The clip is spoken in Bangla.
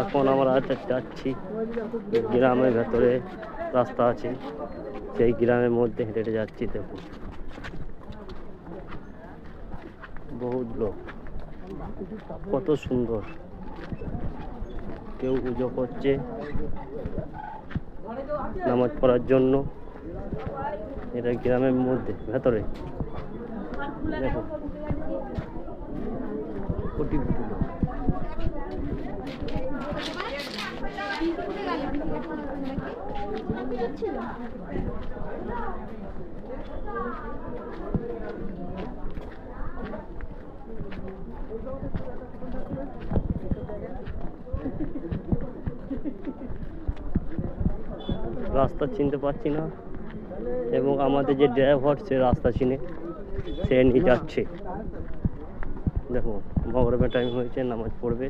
এখন আমরা যাচ্ছি গ্রামের ভেতরে, রাস্তা আছে সেই গ্রামের মধ্যে হেঁটে হেঁটে যাচ্ছি। দেখুন বহুত লোক, কত সুন্দর। কেউ পুজো করছে নামাজ পড়ার জন্য। এটা গ্রামের মধ্যে ভেতরে দেখুন কোটি কোটি লোক। রাস্তা চিনতে পারছি না, এবং আমাদের যে ড্রাইভার সে রাস্তা চিনে, সে নিয়ে যাচ্ছে। দেখুন মগরবের টাইম হয়েছে, নামাজ পড়বে।